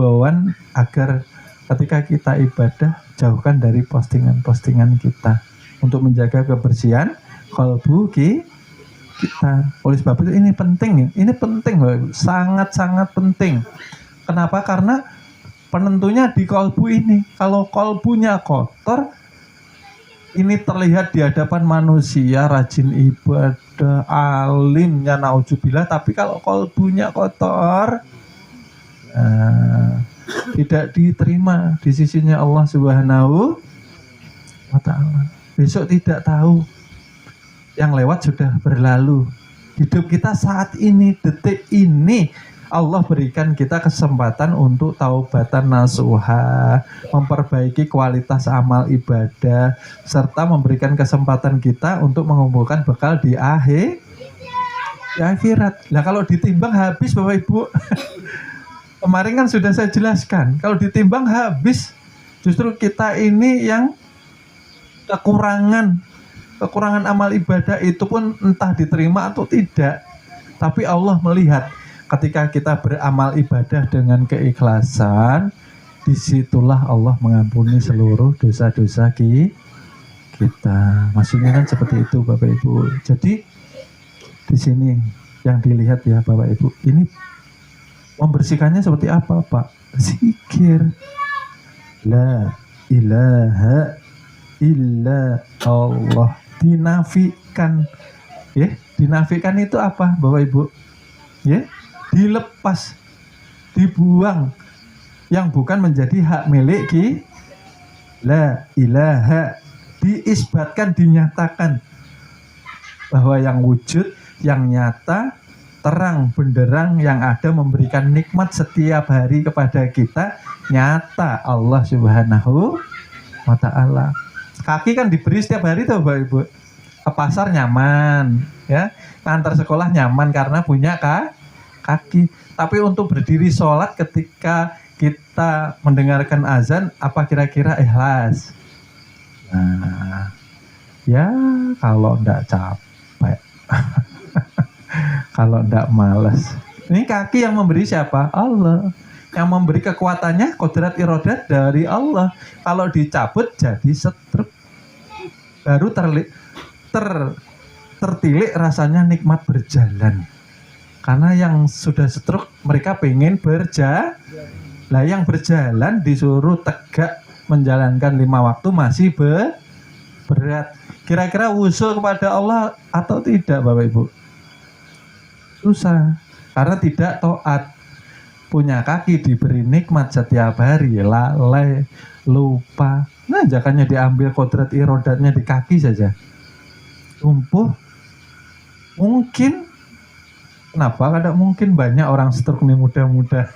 himbauan agar ketika kita ibadah jauhkan dari postingan-postingan kita untuk menjaga kebersihan kalbu kita. Oleh sebab itu ini penting, sangat-sangat penting. Kenapa? Karena penentunya di kalbu ini. Kalau kalbunya kotor, ini terlihat di hadapan manusia rajin ibadah, alimnya naudzubillah, tapi kalau kalbunya kotor, tidak diterima di sisinya Allah Subhanahu wa ta'ala. Besok tidak tahu, yang lewat sudah berlalu. Hidup kita saat ini, detik ini, Allah berikan kita kesempatan untuk taubatan nasuha, memperbaiki kualitas amal ibadah, serta memberikan kesempatan kita untuk mengumpulkan bekal di akhirat. Nah, kalau ditimbang habis Bapak Ibu. Kemarin kan sudah saya jelaskan, kalau ditimbang habis, justru kita ini yang kekurangan amal ibadah itu pun entah diterima atau tidak. Tapi Allah melihat ketika kita beramal ibadah dengan keikhlasan, disitulah Allah mengampuni seluruh dosa-dosa kita. Maksudnya kan seperti itu Bapak Ibu. Jadi di sini yang dilihat ya Bapak Ibu, ini membersihkannya seperti apa Pak? Zikir. La ilaha illa Allah. Dinafikan. Ya, dinafikan itu apa Bapak Ibu? Ya, dilepas, dibuang yang bukan menjadi hak milik kita. La ilaha, diisbatkan, dinyatakan bahwa yang wujud, yang nyata, terang benderang, yang ada memberikan nikmat setiap hari kepada kita, nyata Allah Subhanahu wa ta'ala. Kaki kan diberi setiap hari tuh Bapak Ibu. Ke pasar nyaman, ya, antar sekolah nyaman karena punya kaki. Tapi untuk berdiri sholat ketika kita mendengarkan azan, apa kira-kira ikhlas? Nah, ya kalau enggak capek, kalau enggak malas. Ini kaki yang memberi siapa? Allah. Yang memberi kekuatannya kodrat irodat dari Allah. Kalau dicabut jadi stroke. Baru tertilik rasanya nikmat berjalan. Karena yang sudah stroke mereka pengen berjalan. Lah yang berjalan disuruh tegak menjalankan 5 waktu masih berat. Kira-kira usul kepada Allah atau tidak Bapak Ibu? Susah. Karena tidak taat. Punya kaki diberi nikmat setiap hari, lalai, lupa. Nah, jangannya diambil kodrat irodatnya di kaki saja. Lumpuh. Mungkin. Kenapa? Kadang mungkin banyak orang stroke nih muda-muda.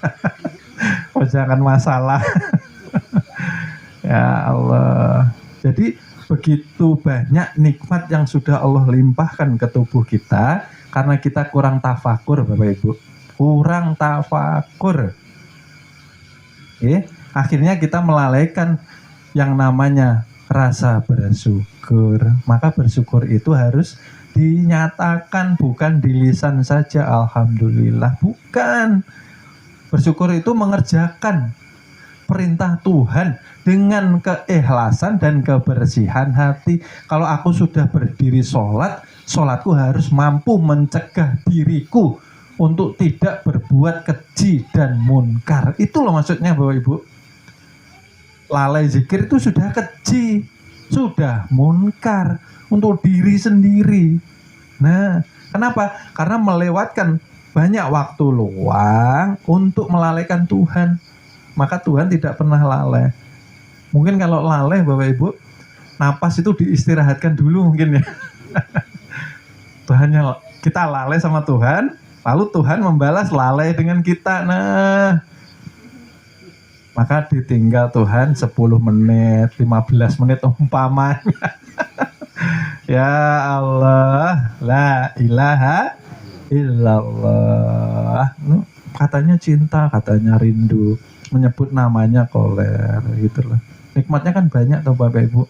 Oh, jangan masalah. Ya Allah. Jadi begitu banyak nikmat yang sudah Allah limpahkan ke tubuh kita karena kita kurang tafakur Bapak Ibu. Kurang tafakur. Akhirnya kita melalaikan yang namanya rasa bersyukur. Maka bersyukur itu harus dinyatakan, bukan di lisan saja. Alhamdulillah, bukan. Bersyukur itu mengerjakan perintah Tuhan dengan keikhlasan dan kebersihan hati. Kalau aku sudah berdiri sholat, sholatku harus mampu mencegah diriku untuk tidak berbuat keji dan munkar. Itu loh maksudnya Bapak Ibu. Lalai zikir itu sudah keji, sudah munkar untuk diri sendiri. Nah, kenapa? Karena melewatkan banyak waktu luang untuk melalaikan Tuhan. Maka Tuhan tidak pernah lalai. Mungkin kalau lalai Bapak Ibu, napas itu diistirahatkan dulu mungkin ya. Tuhannya, kita lalai sama Tuhan, lalu Tuhan membalas lalai dengan kita. Nah, maka ditinggal Tuhan 10 menit, 15 menit umpamanya. Ya Allah, la ilaha illallah. Katanya cinta, katanya rindu, menyebut namanya koler gitu loh. Nikmatnya kan banyak tuh Bapak Ibu.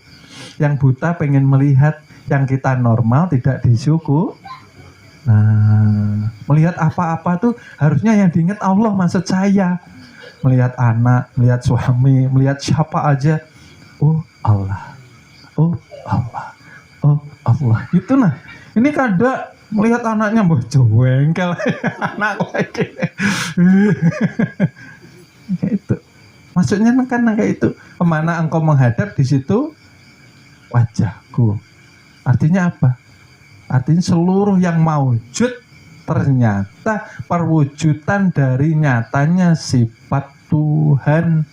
Yang buta pengen melihat, yang kita normal tidak disyukur. Nah, melihat apa-apa tuh harusnya yang diingat Allah maksud saya. melihat anak, melihat suami, melihat siapa aja. Oh Allah, oh Allah, oh Allah. Itu nah. Ini kadang melihat anaknya bojo wengkel anak lagi. Kayak itu. Maksudnya kan kayak itu. Kemana engkau menghadap, di situ wajahku. Artinya apa? Artinya seluruh yang maujud ternyata perwujudan dari nyatanya sifat Tuhan.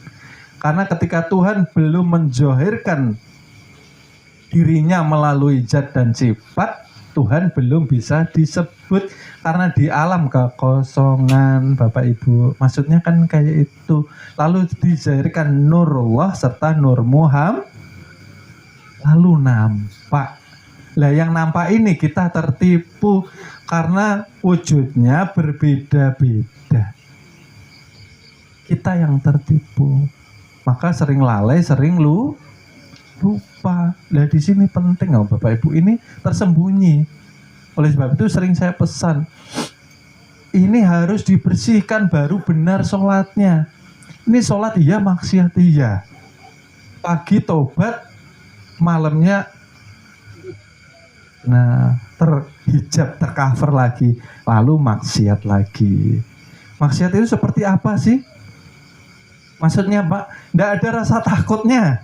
Karena ketika Tuhan belum menzohirkan dirinya melalui zat dan sifat, Tuhan belum bisa disebut. Karena di alam kekosongan, Bapak Ibu. Maksudnya kan kayak itu. Lalu dizahirkan nurullah serta nur Muhammad. Lalu nampak. Lah yang nampak ini kita tertipu karena wujudnya berbeda-beda. Kita yang tertipu. Maka sering lalai, sering lupa. Lah di sini penting Bapak Ibu, ini tersembunyi. Oleh sebab itu sering saya pesan, ini harus dibersihkan baru benar sholatnya. Ini sholat iya, maksiat iya. Pagi tobat, malamnya terhijab, tercover lagi, lalu maksiat lagi. Maksiat itu seperti apa sih? Maksudnya Pak, tidak ada rasa takutnya.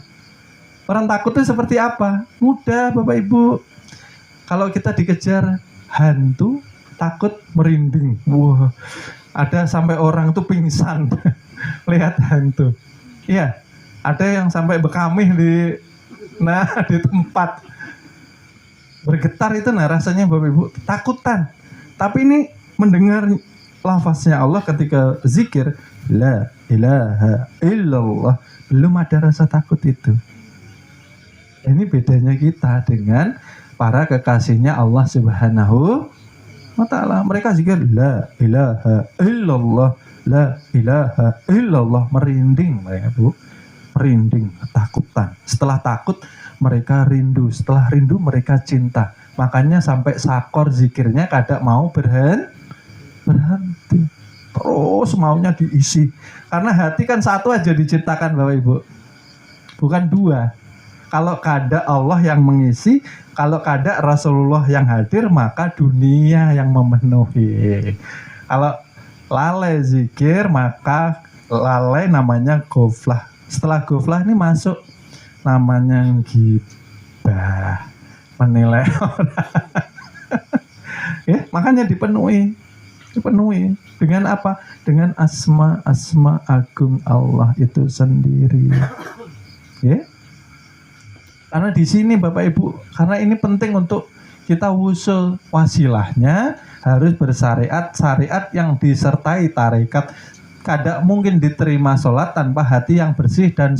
Orang takut itu seperti apa? Mudah Bapak Ibu. Kalau kita dikejar hantu, takut merinding. Wah, ada sampai orang tuh pingsan lihat hantu. Iya, ada yang sampai bekamih di tempat. Bergetar itu rasanya Bapak Ibu, takutan. Tapi ini mendengar lafaznya Allah ketika zikir, la ilaha illallah, belum ada rasa takut itu. Ini bedanya kita dengan para kekasihnya Allah Subhanahu wa ta'ala. Mereka zikir la ilaha illallah, la ilaha illallah, merinding mereka Bu. Merinding, ketakutan. Setelah takut mereka rindu, setelah rindu mereka cinta. Makanya sampai sakor zikirnya kadang mau berhenti. Terus maunya diisi. Karena hati kan satu aja diciptakan Bapak Ibu. Bukan dua. Kalau kada Allah yang mengisi, kalau kada Rasulullah yang hadir, maka dunia yang memenuhi. Kalau lalai zikir, maka lalai namanya ghaflah. Setelah ghaflah ini masuk namanya ghibah, menilai orang. Ya, makanya dipenuhi. Dengan apa? Dengan asma agung Allah itu sendiri. Ya. Karena di sini Bapak Ibu, karena ini penting untuk kita usul wasilahnya harus bersyariat, syariat yang disertai tarekat. Kada mungkin diterima sholat tanpa hati yang bersih dan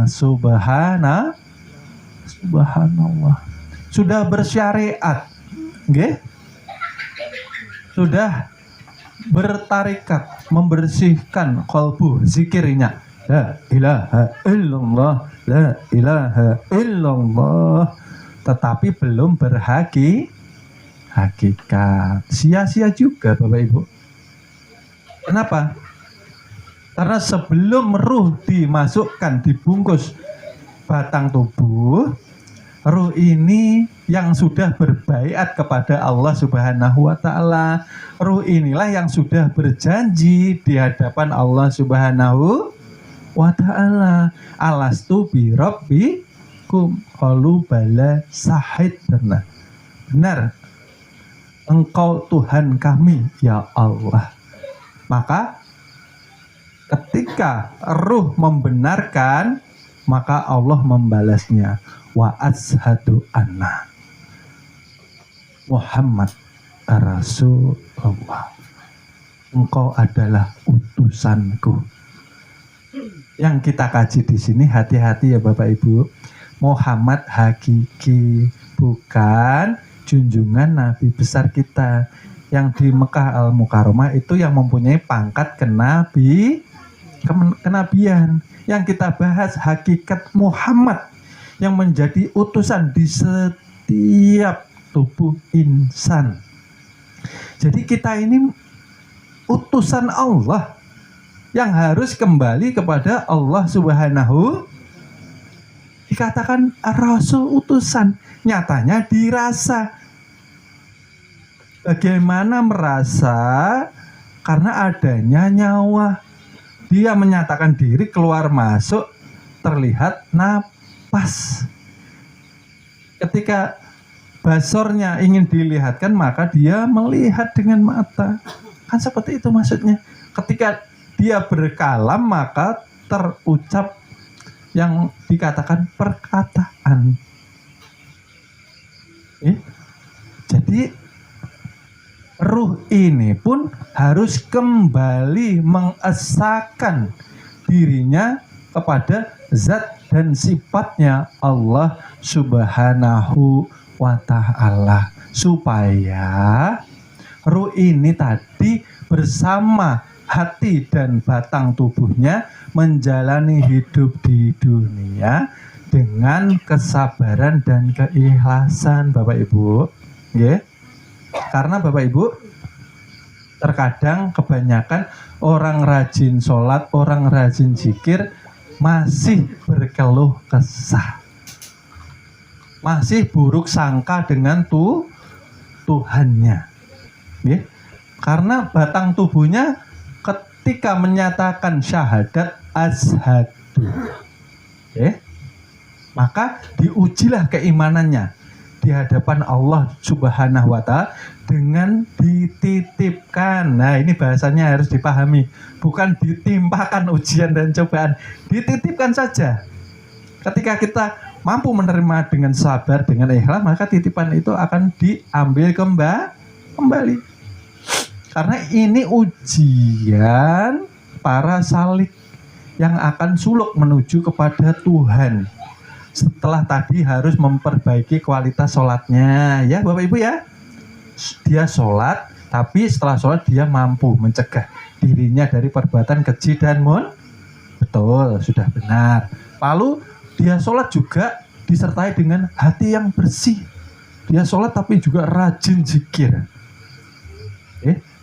subhanallah. Sudah bersyariat, okay? Sudah bertarekat, membersihkan qalbu, zikirnya. La ilaha illallah, la ilaha illallah. Tetapi belum hakikat. Sia-sia juga Bapak Ibu. Kenapa? Karena sebelum ruh dimasukkan, dibungkus batang tubuh, ruh ini yang sudah berbaiat kepada Allah Subhanahu wa ta'ala. Ruh inilah yang sudah berjanji di hadapan Allah Subhanahu wa ta'ala, alastu bi rabbikum, qalu bala syahid. Benar, engkau Tuhan kami ya Allah. Maka ketika ruh membenarkan, maka Allah membalasnya, wa ashadu anna Muhammad Rasulullah, engkau adalah utusanku. Yang kita kaji di sini, hati-hati ya Bapak Ibu. Muhammad hakiki, bukan junjungan Nabi besar kita yang di Mekah Al-Mukarramah itu yang mempunyai pangkat kenabian. Yang kita bahas hakikat Muhammad yang menjadi utusan di setiap tubuh insan. Jadi kita ini utusan Allah. yang harus kembali kepada Allah Subhanahu. Dikatakan Rasul utusan, nyatanya dirasa. Bagaimana merasa? Karena adanya nyawa. Dia menyatakan diri, keluar masuk, terlihat napas. Ketika basornya ingin dilihatkan, maka dia melihat dengan mata. Kan seperti itu maksudnya. Ketika dia berkalam, maka terucap yang dikatakan perkataan. Jadi ruh ini pun harus kembali mengesahkan dirinya kepada zat dan sifatnya Allah Subhanahu wa ta'ala, supaya ruh ini tadi bersama hati dan batang tubuhnya menjalani hidup di dunia dengan kesabaran dan keikhlasan, Bapak Ibu. Karena Bapak Ibu, terkadang kebanyakan orang rajin sholat, orang rajin zikir masih berkeluh kesah, masih buruk sangka dengan Tuhannya. Karena batang tubuhnya ketika menyatakan syahadat asyhadu, maka diujilah keimanannya di hadapan Allah Subhanahu wa ta'ala dengan dititipkan. Nah, ini bahasanya harus dipahami, bukan ditimpakan ujian dan cobaan, dititipkan saja. Ketika kita mampu menerima dengan sabar, dengan ikhlas, maka titipan itu akan diambil kembali. Karena ini ujian para salik yang akan suluk menuju kepada Tuhan. Setelah tadi harus memperbaiki kualitas sholatnya, ya Bapak Ibu ya. Dia sholat, tapi setelah sholat dia mampu mencegah dirinya dari perbuatan keji dan betul, sudah benar. Lalu dia sholat juga disertai dengan hati yang bersih. Dia sholat tapi juga rajin zikir.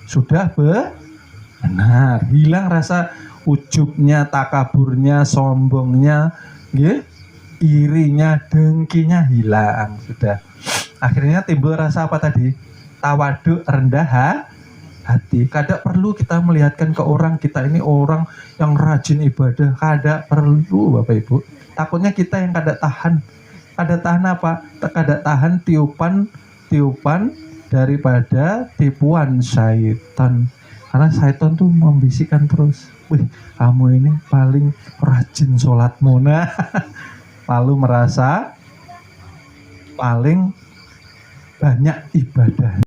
Sudah benar, hilang rasa ujubnya, takaburnya, sombongnya, irinya, dengkinya hilang sudah. Akhirnya timbul rasa apa tadi? Tawaduk, rendah hati. Kada perlu kita melihatkan ke orang kita ini orang yang rajin ibadah, kada perlu Bapak Ibu. Takutnya kita yang kada tahan. Kada tahan apa? Kada tahan tiupan daripada tipuan syaitan. Karena syaitan tuh membisikkan terus, wih kamu ini paling rajin sholatmu, nah lalu merasa paling banyak ibadah.